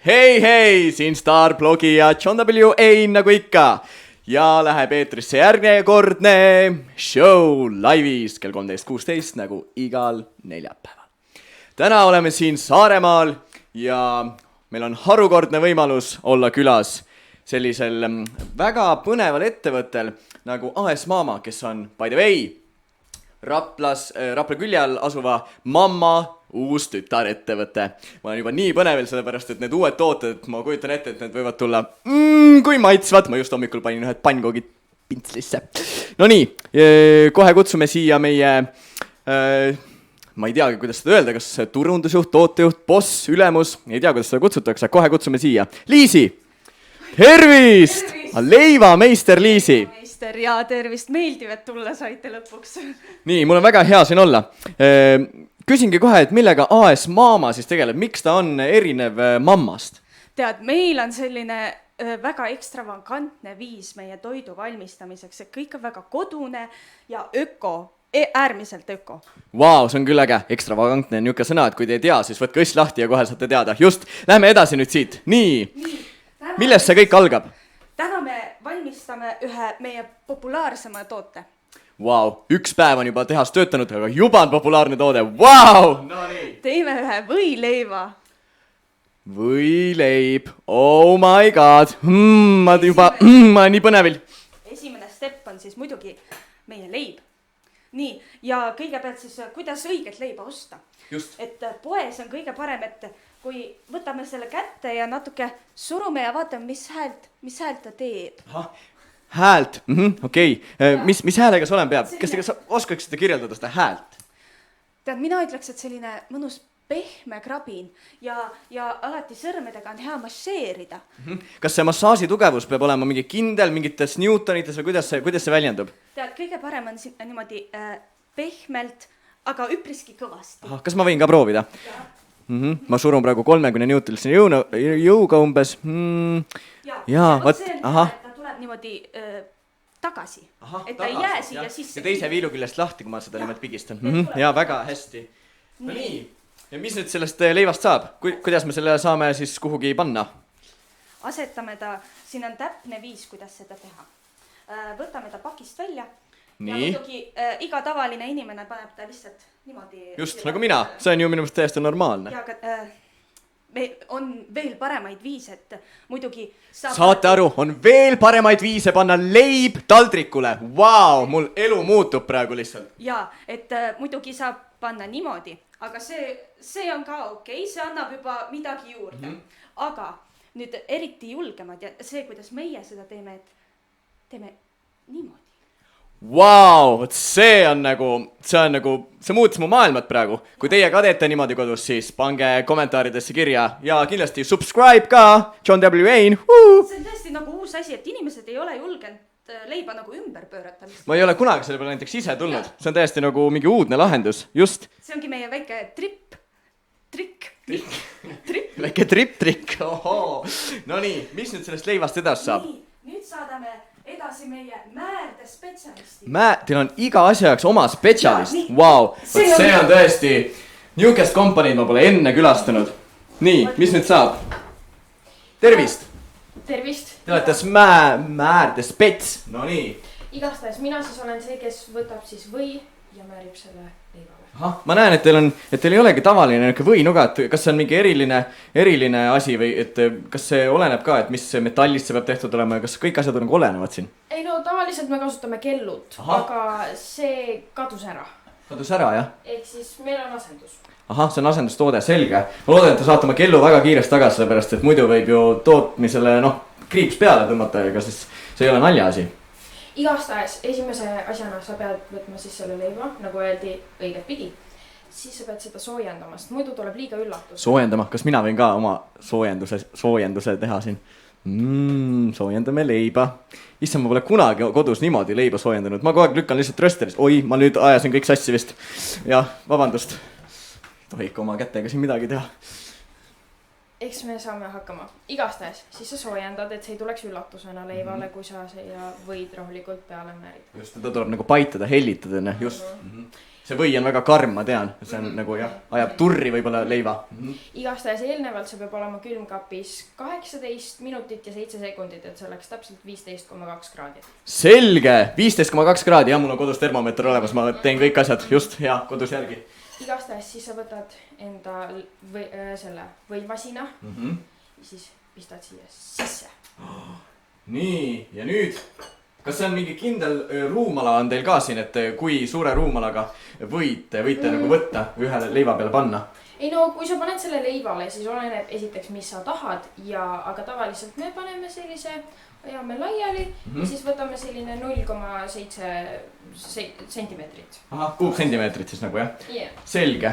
Hei, siin Starblogi ja John W.A. nagu ikka. Ja läheb eetrisse järjekordne show laivis kell 13.16 nagu igal neljapäeval. Täna oleme siin Saaremaal ja meil on harukordne võimalus olla külas sellisel väga põneval ettevõttel nagu AS Mama, kes on, by the way, Rapla külje all asuva Mamma uus tütarettevõte. Ma olen juba nii põnevil, sellepärast, et need uued tooted, ma kujutan ette, et need võivad tulla kui maitsvad. Ma just hommikul panin ühed pannkoogid pintslisse. No nii, kohe kutsume siia meie, ma ei teagi, kuidas seda öelda, kas turundusjuht, tootejuht, boss, ülemus, ei tea, kuidas seda kutsutakse, kohe kutsume siia. Liisi, tervist! Leivameister Liisi. Ja tervist, meeldiv, et tulla saite lõpuks. Nii, mul on väga hea siin olla. Küsingi kohe, et millega AS Mama siis tegeleb, miks ta on erinev Mammast? Tead, meil on selline väga ekstravagantne viis meie toidu valmistamiseks, et kõik on väga kodune ja äärmiselt öko. Vau, see on küll äge, ekstravagantne on niuke sõna, et kui te ei tea, siis võtke õss lahti ja kohe saate teada. Just, lähme edasi nüüd siit. Nii. Millest see kõik algab? Täna me valmistame ühe meie populaarsema toote. Vau, üks päev on juba tehas töötanud, aga juba on populaarne toode. Vau! No nii. Teime ühe võileiva. Võileib. Oh my god. Ma olen nii põnevil. Esimene step on siis muidugi meie leib. Nii, ja kõigepealt siis, kuidas õiget leiba osta. Just. Et poes on kõige parem, et kui võtame selle kätte ja natuke surume ja vaatame, mis häält ta teeb. Häält, okei. Mis häälega see olema peab? Kas te oskaksite kirjeldada seda häält? Tead, mina ütleks, et selline mõnus pehme krabin ja alati sõrmedega on hea masseerida. Kas see massaaži tugevus peab olema mingi kindel, mingites newtonites või kuidas see väljendub? Tead, kõige parem on niimoodi pehmelt, aga üpriski kõvasti. Kas ma võin ka proovida? Ma surun praegu 30 newtonilise jõuga umbes. Ja see on hea, et ta tuleb niimoodi tagasi. Et ta ei jää siia sisse. Ja teise viilu küljest lahti, kui ma seda nimelt pigistan. Ja väga hästi. No nii. Ja mis nüüd sellest leivast saab? Kuidas me selle saame siis kuhugi panna? Asetame ta, siin on täpne viis, kuidas seda teha. Võtame ta pakist välja. Nii. Ja muidugi iga tavaline inimene paneb ta lihtsalt niimoodi. Just, nagu mina. See on ju minu meelest täiesti normaalne. Ja aga on veel paremaid viise, et muidugi saate aru, on veel paremaid viise panna leib taldrikule. Vau, mul elu muutub praegu lihtsalt. Ja, et muidugi saab panna niimoodi, aga see on ka okei, see annab juba midagi juurde. Aga nüüd eriti julgemad ja see, kuidas meie seda teeme, et teeme niimoodi. Vau, see muutis mu maailmat praegu. Kui teie ka teete niimoodi kodus, siis pange kommentaaridesse kirja ja kindlasti subscribe ka John W.A. See on tõesti nagu uus asi, et inimesed ei ole julgenud leiba nagu ümber pöörata. Ma ei ole kunagi selle peale näiteks ise tulnud. See on täiesti nagu mingi uudne lahendus. Just. See ongi meie väike trikk. Väike trikk. No nii, mis nüüd sellest leivast edasi saab? Nüüd saadame edasi meie määrde spetsialisti. Teil on iga asja jaoks oma spetsialist. Vau, see on tõesti niukest kompaniid ma pole enne külastanud. Nii, mis nüüd saab? Tervist. Tervist. Te olete määrde spets. No nii. Igastahes mina siis olen see, kes võtab siis või ja määrib selle leivale. Ma näen, et teil ei olegi tavaline võinuga, et kas see on mingi eriline asi või et kas see oleneb ka, et mis metallist see peab tehtud olema ja kas kõik asjad on olenevad siin? Ei no tavaliselt me kasutame kellud, aga see kadus ära. Kadus ära, jah? Ehk siis meil on asendus. See on asendustoode, selge. Ma loodan, et te saate oma kellu väga kiiresti tagasi, sellepärast, et muidu võib ju tootmisele kriips peale tõmmata, ega siis see ei ole nalja asi. Igastahes esimese asjana sa pead võtma siis selle leiva, nagu öeldi õiget pidi. Siis sa pead seda soojendama, sest muidu tuleb liiga üllatus. Soojendama? Kas mina võin ka oma soojenduse teha siin? Soojendame leiba. Issa ma pole kunagi kodus niimoodi leiba soojendanud. Ma kogu aeg lükkan lihtsalt rösteris. Oi, ma nüüd ajasin kõik sassi vist. Jah, vabandust. Tohi ikka oma kätega siin midagi teha. eks me saame hakkama. Igastahes, siis sa soojendad, et see ei tuleks üllatusena leivale, kui sa ja võid rahulikult peale määrida. Just, ta tuleb nagu paitada, hellitada, just. See või on väga karm, ma tean. See on nagu jah, ajab turri võib-olla leiva. Igastahes eelnevalt see peab olema külmkapis 18 minutit ja 7 sekundit, et see oleks täpselt 15,2 kraadi. Selge, 15,2 kraadi, jah, mul on kodus termomeeter olemas, ma teen kõik asjad, just, hea, kodus järgi. Igastahes siis sa võtad enda selle võimasina ja siis pistad siia sisse. Nii, ja nüüd, kas see on mingi kindel ruumala on teil ka siin, et kui suure ruumalaga võite nagu võtta või ühele leiva peale panna? Ei no, kui sa paned selle leivale, siis oleneb esiteks, mis sa tahad aga tavaliselt me paneme sellise, ajame laiali ja siis võtame selline 0,7 sentimeetrit. Ahah, kuupsentimeetrit siis nagu jah? Yeah. Selge.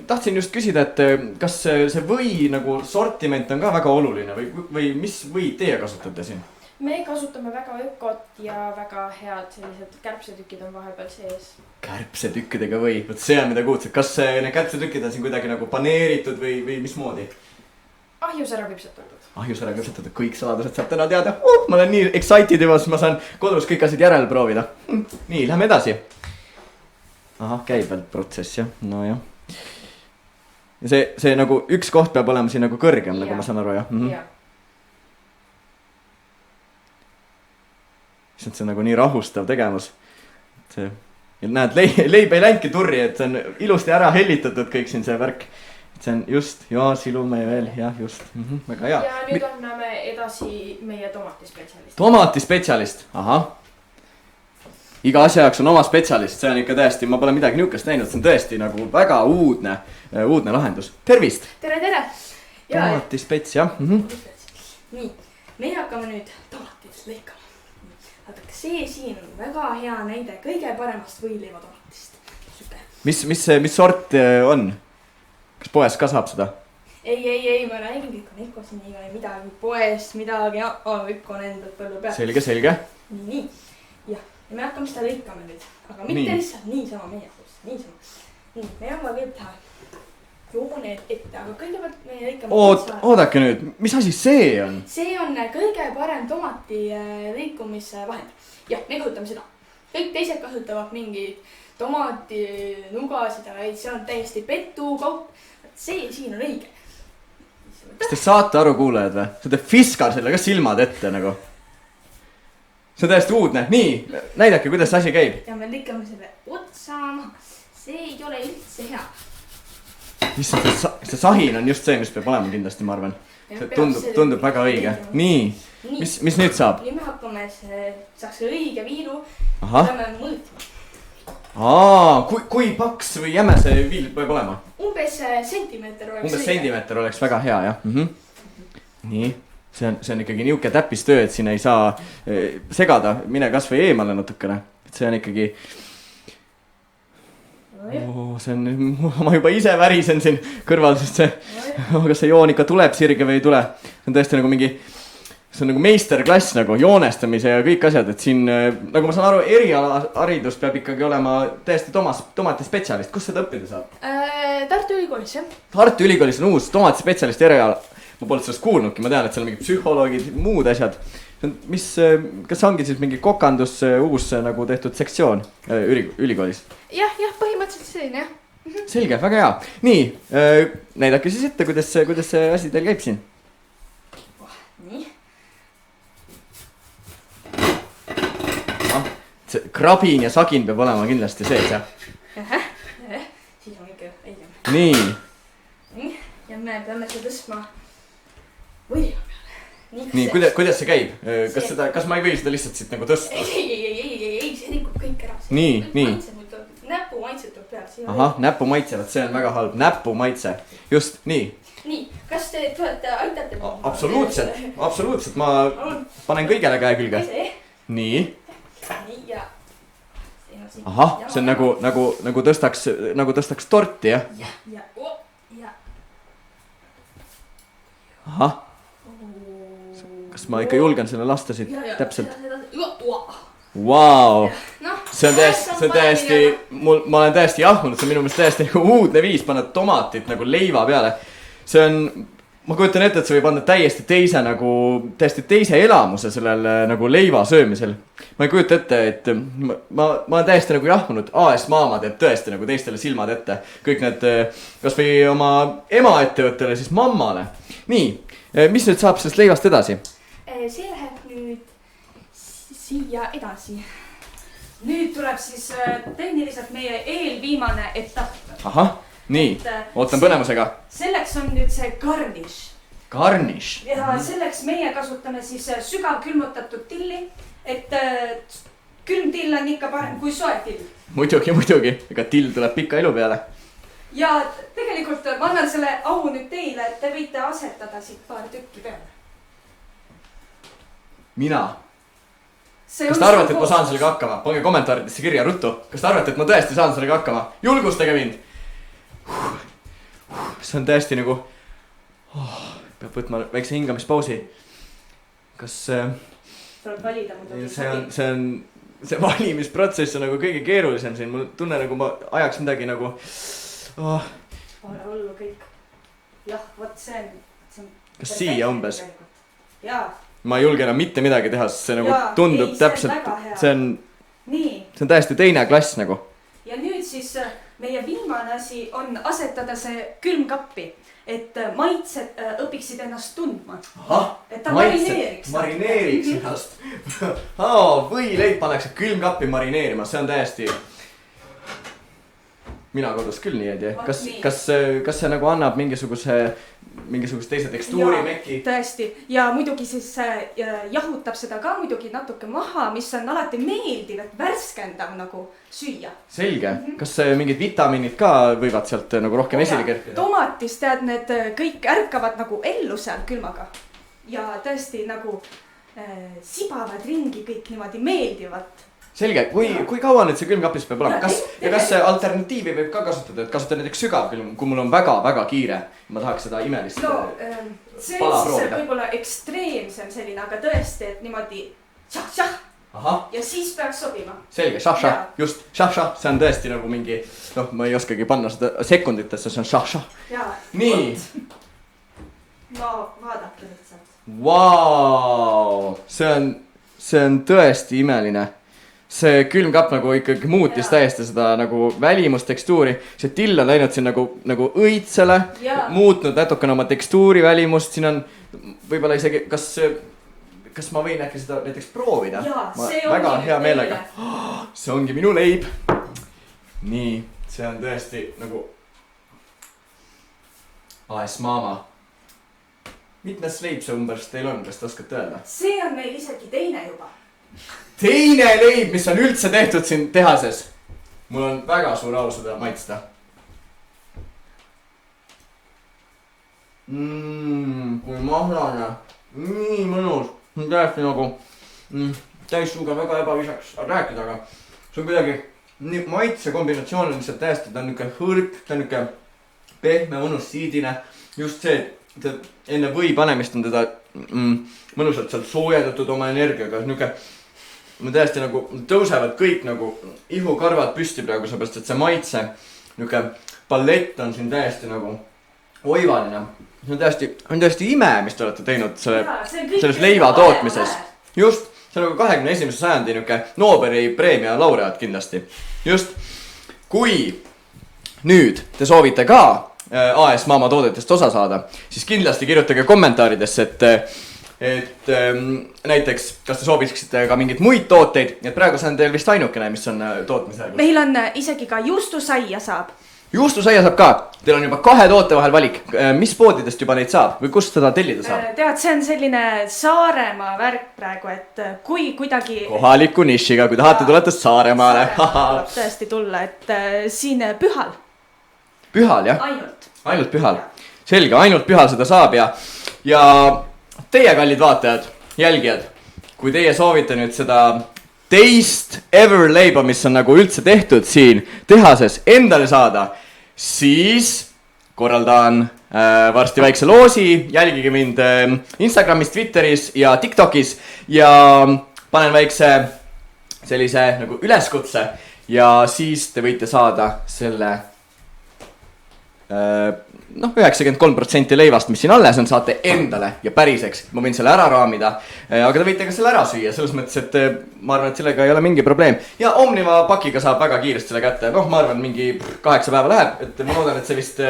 Tahtsin just küsida, et kas see või nagu sortiment on ka väga oluline või mis võid teie kasutate siin? Me kasutame väga ökot ja väga head sellised kärbsetükid on vahepeal sees. Kärbsetükkidega või? Võt see on mida kuuldsed. Kas need kärbsetükid on siin kuidagi nagu paneeritud või mismoodi? Ahjus ära küpsetatud. Ahjus ära küpsetatud, kõik saladused saab täna teada. Ma olen nii excited juba, sest ma saan kodus kõik asjad järele proovida. Nii, lähme edasi. Ahah, käib veel protsess jah, no jah. Ja see nagu üks koht peab olema siin nagu kõrgem, nagu ma saan aru jah. See on nagu nii rahustav tegevus. Ja näed, leib ei läinudki turri, et see on ilusti ära hellitatud kõik siin see värk. See on just, ja silume veel, jah, just, väga hea. Ja nüüd anname edasi meie tomatispetsialist. Tomatispetsialist, ahah. Iga asja jaoks on oma spetsialist, see on ikka tõesti, ma pole midagi niukest näinud, see on tõesti nagu väga uudne lahendus. Tervist! Tere! Tomatispets, jah. Nii, me hakkame nüüd tomatist lõikama. Vaadake, see siin on väga hea näide kõige paremast võileiva tomatist. Mis sort on? Kas poes ka saab seda? Ei, ma räägin kõik on Ecosiniga ja midagi poest, midagi, kõik on endad põllu peal. Selge. Nii, ja me hakkame seda lõikama nüüd, aga mitte lihtsalt niisama meie kus, niisama. Nii, me hakkame veel teha jooned ette, aga kõigepealt me lõikame... Oodake nüüd, mis asi see on? See on kõige parem tomati lõikumise vahend. Jah, me kasutame seda. Kõik teised kasutavad mingid tomati, nugasid, aga see on täiesti petu kaup. See siin on õige. Kas te saate aru kuulajad või? Sa teed fiskar selle ka silmad ette nagu. See on täiesti uudne. Nii, näidake, kuidas see asi käib. Ja me lõikame selle otsa maha. See ei ole üldse hea. See sahin on just see, mis peab olema kindlasti, ma arvan. See tundub väga õige. Nii, mis nüüd saab? Nüüd me hakkame, saaks õige viilu. Peame mõõtma. Kui paks või jäme see viil peab olema? Umbes sentimeeter oleks väga hea, jah. Nii, see on ikkagi niuke täppistöö, et siin ei saa segada. Mine kas või eemale natukene. See on ikkagi... ma juba ise värisen siin kõrval, sest kas see joon ikka tuleb sirge või ei tule. See on tõesti nagu mingi... See on nagu meisterklass nagu joonestamise ja kõik asjad, et siin, nagu ma saan aru, erialaharidus peab ikkagi olema täiesti tomatispetsialist. Kus seda õppida saab? Tartu Ülikoolis, jah. Tartu Ülikoolis on uus tomatispetsialist eriala. Ma pole sellest kuulnudki, ma tean, et seal on mingi psühholoogid, muud asjad. Kas ongi siis mingi kokandus uus nagu tehtud sektsioon Ülikoolis? Jah, põhimõtteliselt selline, jah. Selge, väga hea. Nii, näidake siis ette, kuidas see asi teil käib siin. Nii. See krabin ja sagin peab olema kindlasti sees, jah? Siis on ikka õigem. Nii. Ja me peame seda tõstma võileiva peale. Nii, kuidas see käib? Kas ma ei või seda lihtsalt siit nagu tõsta? Ei, see rikub kõik ära. Nii. Näpu maitse tuleb peal. Ahah, näpu maitse, see on väga halb. Näpu maitse. Just, nii. Nii, kas te tulete aitate? Absoluutselt, ma panen kõigele käe külge. Nii. Nii ja... Ahah, see on nagu tõstaks torti, jah? Ja. Ahah. Kas ma ikka julgen selle lasta siit täpselt? Vau. See on täiesti, ma olen täiesti jahmunud, see on minu meelest täiesti uudne viis panna tomatit nagu leiva peale. See on, ma kujutan ette, et see võib anda täiesti teise elamuse sellele nagu leiva söömisel. Ma ei kujuta ette, et ma olen täiesti nagu jahmunud. AS Maama teeb tõesti nagu teistele silmad ette. Kõik need, kas või oma ema ettevõttele, siis mammale. Nii, mis nüüd saab sellest leivast edasi? See läheb nüüd siia edasi. Nüüd tuleb siis tehniliselt meie eelviimane etapp. Ahah, nii, ootan põnemusega. Selleks on nüüd see garnish. Garnish. Ja selleks meie kasutame siis sügav külmutatud tilli, et külm till on ikka parem kui soe till. Muidugi, ega till tuleb pika elu peale. Ja tegelikult ma annan selle au nüüd teile, et te võite asetada siit paar tükki peale. Mina? Kas te arvate, et ma saan sellega hakkama? Pange kommentaaridesse kirja ruttu. Kas te arvate, et ma tõesti saan sellega hakkama? Julgustage mind! See on tõesti nagu... peab võtma väikse hingamispausi. Kas... tuleb valida muidugi. See valimisprotsess on nagu kõige keerulisem siin. Mul tunne nagu ma ajaks midagi nagu... Pole hullu kõik. Jah, võt see on... Kas siia umbes? Jaa. Ma ei julge enam mitte midagi teha, sest see nagu tundub täpselt, see on täiesti teine klass nagu. Ja nüüd siis meie viimane asi on asetada see külmkappi, et maitsed õpiksid ennast tundma. Et ta marineeriks ennast. Võileib pannakse külmkappi marineerima, see on täiesti... Mina kodus küll nii ei tea. Kas see nagu annab mingisuguse teise tekstuuri meki? Tõesti. Ja muidugi siis jahutab seda ka muidugi natuke maha, mis on alati meeldiv, et värskendav nagu süüa. Selge. Kas mingid vitamiinid ka võivad sealt nagu rohkem esile kerkida? Tomatis tead, need kõik ärkavad nagu ellu seal külmaga. Ja tõesti nagu sibavad ringi kõik niimoodi meeldivat. Selge, kui kaua nüüd see külmkapis peab olema? Kas see alternatiivi võib ka kasutada, et kasutada näiteks sügavkülm, kui mul on väga kiire, ma tahaks seda imelist pala proovida? See on siis võib-olla ekstreemsem selline, aga tõesti, et niimoodi šah-šah ja siis peaks sobima. Selge, šah-šah, just šah-šah, see on tõesti nagu mingi, ma ei oskagi panna seda sekunditesse, see on šah-šah. Nii. No vaadake lihtsalt. Vau, see on tõesti imeline. See külmkapp nagu ikkagi muutis täiesti seda nagu välimustekstuuri. See till on läinud siin nagu õitsele, muutnud natukene oma tekstuuri välimust. Siin on võib-olla isegi, kas ma võin äkki seda näiteks proovida? Väga hea meelega. See ongi minu leib. Nii, see on tõesti nagu AS Maama. Mitmes leib see umbes teil on, kas te oskate öelda? See on meil isegi teine juba. Teine leib, mis on üldse tehtud siin tehases. Mul on väga suur au seda maitsta. Kui mahlane. Nii mõnus. Täiesti nagu täissuuga väga ebavisaks rääkida, aga see on kuidagi maitse kombinatsioon on lihtsalt täiesti, ta on niuke hõrk, ta on niuke pehme, mõnus siidine. Just see, et enne või panemist on teda mõnusalt sealt soojendatud oma energiaga. Niuke ma täiesti nagu tõusevad kõik nagu ihukarvad püsti praegu, seepärast, et see maitse niuke palett on siin täiesti nagu oivaline. See on täiesti ime, mis te olete teinud selles leiva tootmises. Just, see on nagu 21. sajandi niuke Nobeli preemia laureaat kindlasti. Just, kui nüüd te soovite ka AS Maama toodetest osa saada, siis kindlasti kirjutage kommentaaridesse, et näiteks, kas te sooviksite ka mingid muid tooteid, et praegu see on teil vist ainukene, mis on tootmisjärgus. Meil on isegi ka juustusaia saab. Juustusaia saab ka, teil on juba 2 toote vahel valik. Mis poodidest juba neid saab või kust seda tellida saab? Tead, see on selline Saaremaa värk praegu, et kui kuidagi... Kohaliku nišiga, kui tahate tulete Saaremaale. Tuleb tõesti tulla, et siin Pühal. Pühal, jah? Ainult Pühal. Selge, ainult Pühal seda saab ja teie, kallid vaatajad, jälgijad, kui teie soovite nüüd seda teist ever leiba, mis on nagu üldse tehtud siin tehases endale saada, siis korraldan varsti väikse loosi, jälgige mind Instagramis, Twitteris ja TikTokis ja panen väikse sellise nagu üleskutse ja siis te võite saada selle noh, 93% leivast, mis siin alles on, saate endale ja päriseks. Ma võin selle ära raamida, aga te võite ka selle ära süüa, selles mõttes, et ma arvan, et sellega ei ole mingi probleem. Ja Omniva pakiga saab väga kiiresti selle kätte. Noh, ma arvan, mingi 8 päeva läheb, et ma loodan, et see vist...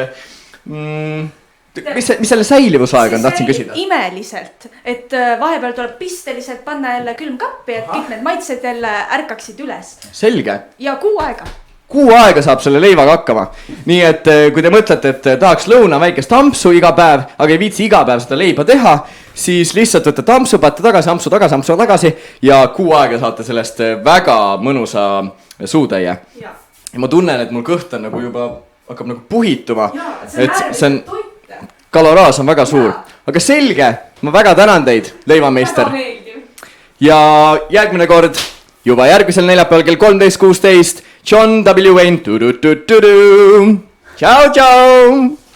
Mis selle säilivusaeg on, tahtsin küsida? Imeliselt, et vahepeal tuleb pisteliselt panna jälle külmkappi, et kõik need maitsed jälle ärkaksid üles. Selge. Ja 6 aega. 6 aega saab selle leivaga hakkama. Nii et kui te mõtlete, et tahaks lõuna väikest ampsu iga päev, aga ei viitsi iga päev seda leiba teha, siis lihtsalt võtate ampsu, paate tagasi, ampsu tagasi ja 6 aega saate sellest väga mõnusa suutäie. Ja ma tunnen, et mul kõht on nagu juba hakkab nagu puhituma. See on kaloraas on väga suur. Aga selge, ma väga tänan teid, leivameister. Ja järgmine kord, juba järgmisel neljapäeval kell 13.16, John W. Wayne. Tšau, tšau!